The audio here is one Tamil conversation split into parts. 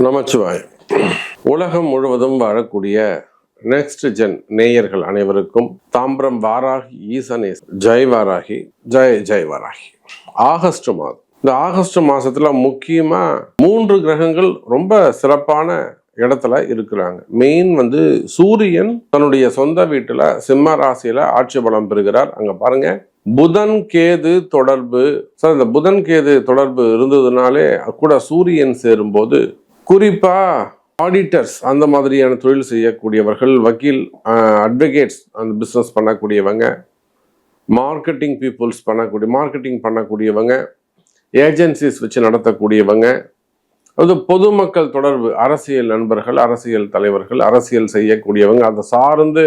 நமச்சிவாய். உலகம் முழுவதும் வாழக்கூடிய நெக்ஸ்ட் ஜென் நேயர்கள் அனைவருக்கும் தாம்பரம் வாராகி ஈசனேஸ் ஜெய் வாராகி, ஜெய் ஜெய் வாராகி. ஆகஸ்ட் மாதம், இந்த ஆகஸ்ட் மாசத்துல முக்கியமா 3 கிரகங்கள் ரொம்ப சிறப்பான இடத்துல இருக்கிறாங்க. மெயின் சூரியன் தன்னுடைய சொந்த வீட்டுல சிம்ம ராசியில ஆட்சி பலம் பெறுகிறார். அங்க பாருங்க, புதன் கேது தொடர்பு. சார், இந்த புதன் கேது தொடர்பு இருந்ததுனாலே கூட சூரியன் சேரும்போது குறிப்பா ஆடிட்டர்ஸ் அந்த மாதிரியான தொழில் செய்யக்கூடியவர்கள், வக்கீல், அட்வொகேட்ஸ் அந்த பிஸ்னஸ் பண்ணக்கூடியவங்க, மார்க்கெட்டிங் பீப்புள்ஸ் மார்க்கெட்டிங் பண்ணக்கூடியவங்க, ஏஜென்சிஸ் வச்சு நடத்தக்கூடியவங்க, அது பொதுமக்கள் தொடர்பு, அரசியல் நண்பர்கள், அரசியல் தலைவர்கள், அரசியல் செய்யக்கூடியவங்க, அதை சார்ந்து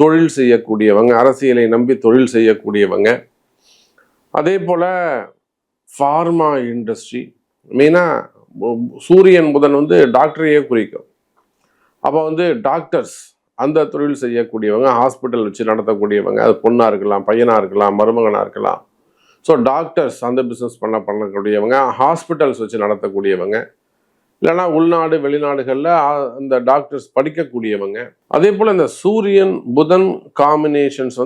தொழில் செய்யக்கூடியவங்க, அரசியலை நம்பி தொழில் செய்யக்கூடியவங்க, அதே போல ஃபார்மா இண்டஸ்ட்ரி. மெயினாக சூரியன் புதன் டாக்டரையே குறிக்கும். அப்போ டாக்டர்ஸ் அந்த தொழில் செய்யக்கூடியவங்க, ஹாஸ்பிட்டல் வச்சு நடத்தக்கூடியவங்க, அது பொண்ணாக இருக்கலாம், பையனாக இருக்கலாம், மருமகனாக இருக்கலாம். ஸோ டாக்டர்ஸ் அந்த பிஸ்னஸ் பண்ணக்கூடியவங்க, ஹாஸ்பிட்டல்ஸ் வச்சு நடத்தக்கூடியவங்க, இல்லைனா உள்நாடு வெளிநாடுகளில் அந்த டாக்டர்ஸ் படிக்கக்கூடியவங்க. அதே போல் இந்த சூரியன் புதன் காம்பினேஷன்ஸ்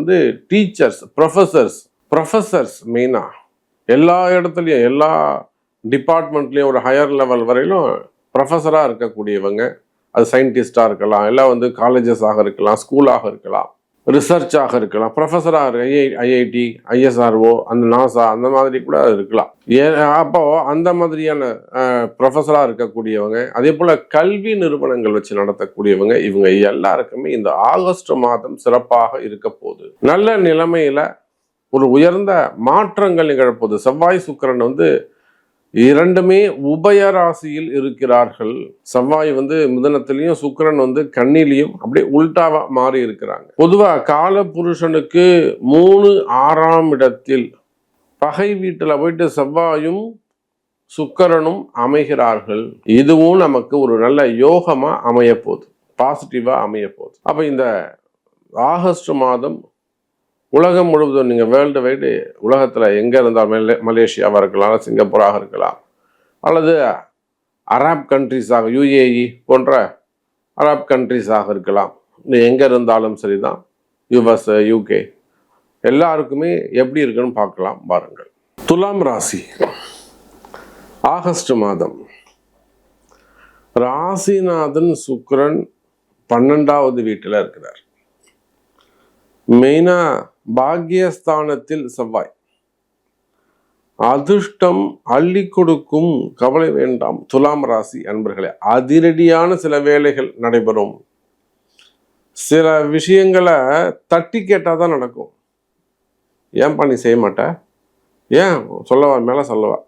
டீச்சர்ஸ், ப்ரொஃபஸர்ஸ் மெயினாக எல்லா இடத்துலையும், எல்லா டிபார்ட்மெண்ட்லேயும் ஒரு ஹையர் லெவல் வரையிலும் ப்ரொஃபஸராக இருக்கக்கூடியவங்க. அது சயின்டிஸ்டாக இருக்கலாம், இல்லை காலேஜஸாக இருக்கலாம், ஸ்கூலாக இருக்கலாம், ரிசர்ச்சாக இருக்கலாம், ப்ரொஃபஸராக ஐஐடி, ஐஎஸ்ஆர்ஓ, அந்த நாசா அந்த மாதிரி கூட இருக்கலாம். அப்போ அந்த மாதிரியான ப்ரொஃபஸராக இருக்கக்கூடியவங்க, அதே போல் கல்வி நிறுவனங்கள் வச்சு நடத்தக்கூடியவங்க, இவங்க எல்லாருக்குமே இந்த ஆகஸ்ட் மாதம் சிறப்பாக இருக்க போகுது. நல்ல நிலைமையில ஒரு உயர்ந்த மாற்றங்கள் நிகழப்போகுது. செவ்வாய் சுக்கிரன் இரண்டுமே உபயராசியில் இருக்கிறார்கள். செவ்வாய் மிதுனத்திலையும், சுக்கிரன் கன்னிலையும் அப்படியே உல்டாவா மாறி இருக்கிறாங்க. பொதுவா கால புருஷனுக்கு 3 6ஆம் இடத்தில் பகை வீட்டுல போயிட்டு செவ்வாயும் சுக்கிரனும் அமைகிறார்கள். இதுவும் நமக்கு ஒரு நல்ல யோகமா அமைய போகுது, பாசிட்டிவா அமைய போகுது. அப்ப இந்த ஆகஸ்ட் மாதம் உலகம் முழுவதும், நீங்கள் வேர்ல்டு வைடு உலகத்தில் எங்கே இருந்தால், மலேசியாவாக இருக்கலாம், சிங்கப்பூராக இருக்கலாம், அல்லது அரப் கண்ட்ரிஸாக, யுஏஇ போன்ற அரப் கண்ட்ரிஸாக இருக்கலாம், எங்கே இருந்தாலும் சரிதான், யுஎஸ், யூகே, எல்லாருக்குமே எப்படி இருக்குன்னு பார்க்கலாம் பாருங்கள். துலாம் ராசி, ஆகஸ்ட் மாதம் ராசிநாதன் சுக்கிரன் 12வது வீட்டில் இருக்கிறார். மெயினா பாக்யஸ்தானத்தில் செவ்வாய். அதிர்ஷ்டம் அள்ளி கொடுக்கும், கவலை வேண்டாம் துலாம் ராசி அன்பர்களே. அதிரடியான சில வேலைகள் நடைபெறும். சில விஷயங்களை தட்டி கேட்டால் தான் நடக்கும். ஏன்பா நீ செய்ய மாட்ட, ஏன் சொல்லவா, மேலே சொல்லவா.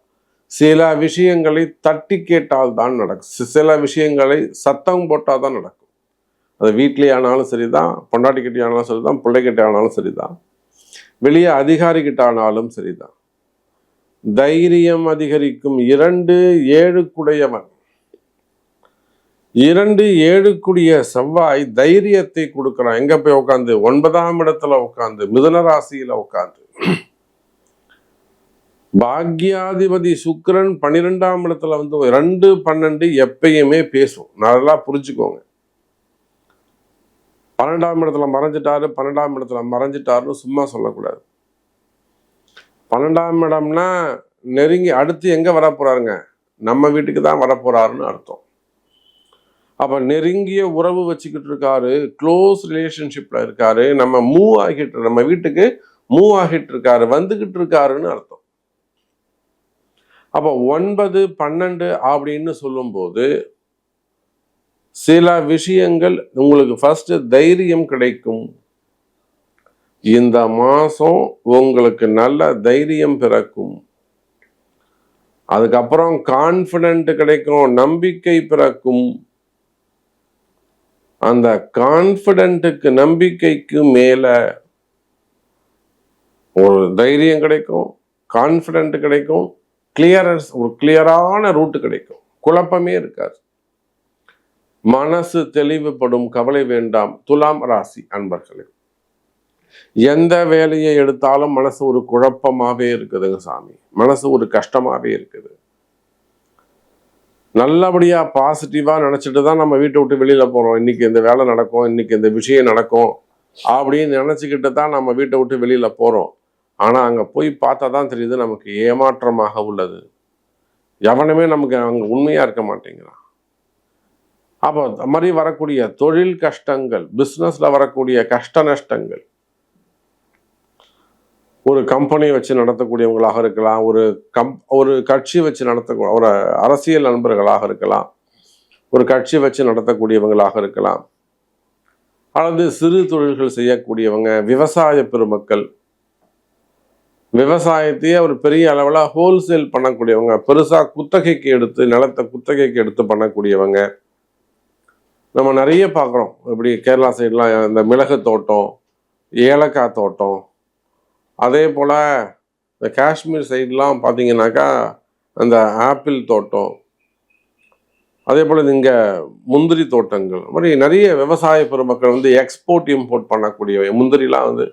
சில விஷயங்களை தட்டி கேட்டால் தான் நடக்கும். சில விஷயங்களை சத்தம் போட்டால் தான் நடக்கும். அது வீட்லேயே ஆனாலும் சரிதான், பொண்டாட்டிக்கிட்டே ஆனாலும் சரிதான், பிள்ளைகிட்ட ஆனாலும் சரிதான், வெளியே அதிகாரிகிட்ட ஆனாலும் சரிதான். தைரியம் அதிகரிக்கும். 2 7 செவ்வாய் தைரியத்தை கொடுக்குறான். எங்க போய் உட்காந்து, 9ஆம் இடத்துல உட்காந்து, மிதுன ராசியில உட்காந்து. பாக்யாதிபதி சுக்கிரன் 12ஆம் இடத்துல 2 12 எப்பயுமே பேசும். நல்லா புரிஞ்சுக்கோங்க. 12ஆம் இடத்துல மறைஞ்சிட்டாரு, 12ஆம் இடத்துல மறைஞ்சிட்டாருன்னு சும்மா சொல்லக்கூடாது. 12ஆம் இடம்னா நெருங்கி அடுத்து எங்க வரப்போறாருங்க, நம்ம வீட்டுக்கு தான் வரப்போறாருன்னு அர்த்தம். அப்ப நெருங்கிய உறவு வச்சுக்கிட்டு இருக்காரு, க்ளோஸ் ரிலேஷன்ஷிப்ல இருக்காரு, நம்ம வீட்டுக்கு மூவ் ஆகிட்டு இருக்காரு, வந்துகிட்டு இருக்காருன்னு அர்த்தம். அப்ப 9 12 அப்படின்னு சொல்லும்போது சில விஷயங்கள் உங்களுக்கு ஃபர்ஸ்ட் தைரியம் கிடைக்கும். இந்த மாசம் உங்களுக்கு நல்ல தைரியம் பிறக்கும். அதுக்கப்புறம் கான்ஃபிடென்ட் கிடைக்கும், நம்பிக்கை பிறக்கும். அந்த கான்ஃபிடென்ட்டுக்கு, நம்பிக்கைக்கு மேல ஒரு தைரியம் கிடைக்கும், கான்ஃபிடென்ட் கிடைக்கும், கிளியரன்ஸ், ஒரு கிளியரான ரூட் கிடைக்கும், குழப்பமே இருக்காது, மனசு தெளிவுபடும். கவலை வேண்டாம் துலாம் ராசி அன்பர்களே. எந்த வேலையை எடுத்தாலும் மனசு ஒரு குழப்பமாவே இருக்குதுங்க சாமி, மனசு ஒரு கஷ்டமாவே இருக்குது. நல்லபடியாக பாசிட்டிவாக நினச்சிட்டு தான் நம்ம வீட்டை விட்டு வெளியில் போகிறோம். இன்றைக்கி இந்த வேலை நடக்கும், இன்றைக்கி இந்த விஷயம் நடக்கும் அப்படின்னு நினச்சிக்கிட்டு தான் நம்ம வீட்டை விட்டு வெளியில் போகிறோம். ஆனால் அங்கே போய் பார்த்தா தான் தெரியுது நமக்கு ஏமாற்றமாக உள்ளது. எவனுமே நமக்கு அங்கே உண்மையாக இருக்க மாட்டேங்கிறான். அப்போ அது மாதிரி வரக்கூடிய தொழில் கஷ்டங்கள், பிஸ்னஸில் வரக்கூடிய கஷ்ட நஷ்டங்கள், ஒரு கம்பெனி வச்சு நடத்தக்கூடியவங்களாக இருக்கலாம், ஒரு கட்சி வச்சு ஒரு அரசியல் நண்பர்களாக இருக்கலாம், ஒரு கட்சி வச்சு நடத்தக்கூடியவங்களாக இருக்கலாம், அல்லது சிறு தொழில்கள் செய்யக்கூடியவங்க, விவசாய பெருமக்கள், விவசாயத்தையே ஒரு பெரிய அளவில் ஹோல்சேல் பண்ணக்கூடியவங்க, பெருசாக குத்தகைக்கு எடுத்து நிலத்தை குத்தகைக்கு எடுத்து பண்ணக்கூடியவங்க நம்ம நிறைய பார்க்குறோம். இப்படி கேரளா சைட்லாம் இந்த மிளகு தோட்டம், ஏலக்காய் தோட்டம், அதே போல் இந்த காஷ்மீர் சைட்லாம் பார்த்தீங்கன்னாக்கா அந்த ஆப்பிள் தோட்டம், அதே போல் இங்கே முந்திரி தோட்டங்கள், அது மாதிரி நிறைய விவசாய பெருமக்கள் வந்து எக்ஸ்போர்ட் இம்போர்ட் பண்ணக்கூடிய முந்திரிலாம் வந்து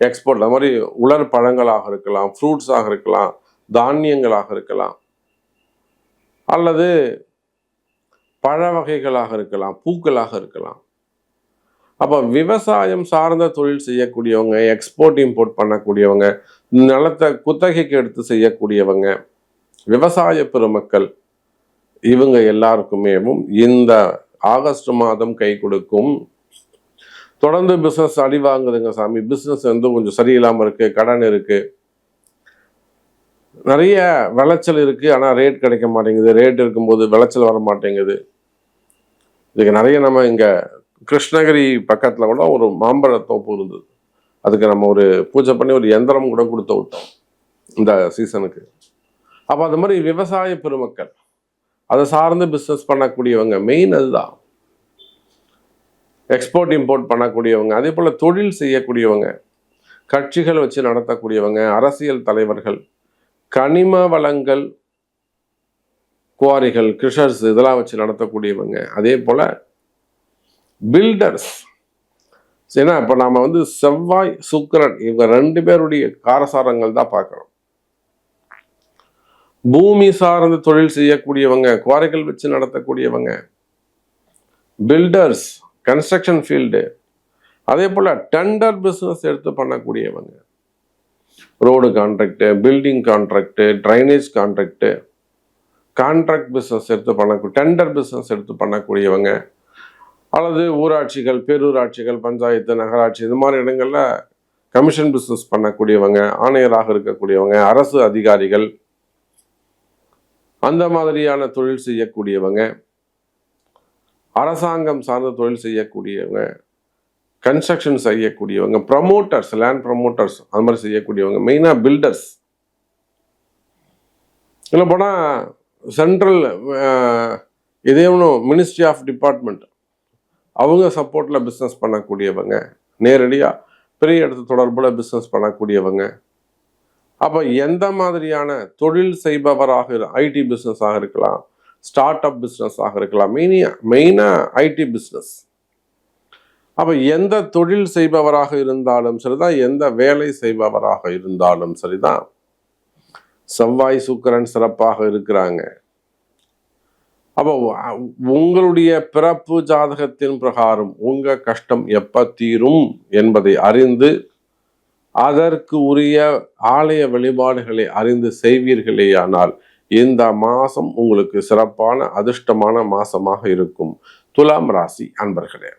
எக்ஸ்போர்ட், அது மாதிரி உலர் பழங்களாக இருக்கலாம், ஃப்ரூட்ஸாக இருக்கலாம், தானியங்களாக இருக்கலாம், அல்லது பழ வகைகளாக இருக்கலாம், பூக்களாக இருக்கலாம். அப்போ விவசாயம் சார்ந்த தொழில் செய்யக்கூடியவங்க, எக்ஸ்போர்ட் இம்போர்ட் பண்ணக்கூடியவங்க, நிலத்தை குத்தகைக்கு எடுத்து செய்யக்கூடியவங்க, விவசாய பெருமக்கள், இவங்க எல்லாருக்குமே இந்த ஆகஸ்ட் மாதம் கை கொடுக்கும். தொடர்ந்து பிஸ்னஸ் அடி வாங்குதுங்க சாமி, பிஸ்னஸ் வந்து கொஞ்சம் சரியில்லாமல் இருக்குது, கடன் இருக்குது, நிறைய விளைச்சல் இருக்குது, ஆனால் ரேட் கிடைக்க மாட்டேங்குது, ரேட் இருக்கும்போது விளைச்சல் வர மாட்டேங்குது. இதுக்கு நிறைய நம்ம இங்கே கிருஷ்ணகிரி பக்கத்தில் கூட ஒரு மாம்பழ தோப்பு இருந்தது, அதுக்கு நம்ம ஒரு பூஜை பண்ணி ஒரு எந்திரம் கூட கொடுத்து விட்டோம் இந்த சீசனுக்கு. அப்போ அது மாதிரி விவசாய பெருமக்கள், அதை சார்ந்து பிஸ்னஸ் பண்ணக்கூடியவங்க, மெயின் அதுதான். எக்ஸ்போர்ட் இம்போர்ட் பண்ணக்கூடியவங்க, அதே போல் தொழில் செய்யக்கூடியவங்க, கட்சிகள் வச்சு நடத்தக்கூடியவங்க, அரசியல் தலைவர்கள், கனிம வளங்கள், குவாரிகள், கிருஷர்ஸ் இதெல்லாம் வச்சு நடத்தக்கூடியவங்க, அதே போல் பில்டர்ஸ். ஏன்னா இப்போ நாம் வந்து செவ்வாய் சுக்கிரன் இவங்க 2 பேருடைய காரசாரங்கள் தான் பார்க்குறோம். பூமி சார்ந்த தொழில் செய்யக்கூடியவங்க, குவாரிகள் வச்சு நடத்தக்கூடியவங்க, பில்டர்ஸ், கன்ஸ்ட்ரக்ஷன் ஃபீல்டு, அதே போல் டெண்டர் பிஸ்னஸ் எடுத்து பண்ணக்கூடியவங்க, road contract, building contract, drainage contract, contract business எடுத்து டெண்டர் பிஸ்னஸ் எடுத்து பண்ணக்கூடியவங்க, அல்லது ஊராட்சிகள், பேரூராட்சிகள், பஞ்சாயத்து, நகராட்சி, இது மாதிரி இடங்களில் கமிஷன் பிஸ்னஸ் பண்ணக்கூடியவங்க, ஆணையராக இருக்கக்கூடியவங்க, அரசு அதிகாரிகள், அந்த மாதிரியான தொழில் செய்யக்கூடியவங்க, அரசாங்கம் சார்ந்த தொழில் செய்யக்கூடியவங்க, கன்ஸ்ட்ரக்ஷன் செய்யக்கூடியவங்க, ப்ரமோட்டர்ஸ், லேண்ட் ப்ரமோட்டர்ஸ், அது மாதிரி செய்யக்கூடியவங்க, மெயினாக பில்டர்ஸ். இல்லை போனால் சென்ட்ரல் இதே ஒன்றும் மினிஸ்ட்ரி ஆஃப் டிபார்ட்மெண்ட் அவங்க சப்போர்ட்டில் பிஸ்னஸ் பண்ணக்கூடியவங்க, நேரடியாக பெரிய இடத்து தொடர்பில் பிஸ்னஸ் பண்ணக்கூடியவங்க. அப்போ எந்த மாதிரியான தொழில் செய்பவராக, ஐடி பிஸ்னஸாக இருக்கலாம், ஸ்டார்ட் அப் பிஸ்னஸாக இருக்கலாம், மெயினாக ஐடி பிஸ்னஸ். அப்போ எந்த தொழில் செய்பவராக இருந்தாலும் சரிதான், எந்த வேலை செய்பவராக இருந்தாலும் சரிதான், செவ்வாய் சுக்கிரன் சிறப்பாக இருக்கிறாங்க. அப்போ உங்களுடைய பிறப்பு ஜாதகத்தின் பிரகாரம் உங்கள் கஷ்டம் எப்போ தீரும் என்பதை அறிந்து அதற்கு உரிய ஆலய வழிபாடுகளை அறிந்து செய்வீர்களேயானால் இந்த மாதம் உங்களுக்கு சிறப்பான அதிர்ஷ்டமான மாதமாக இருக்கும். துலாம் ராசி அன்பர்களே.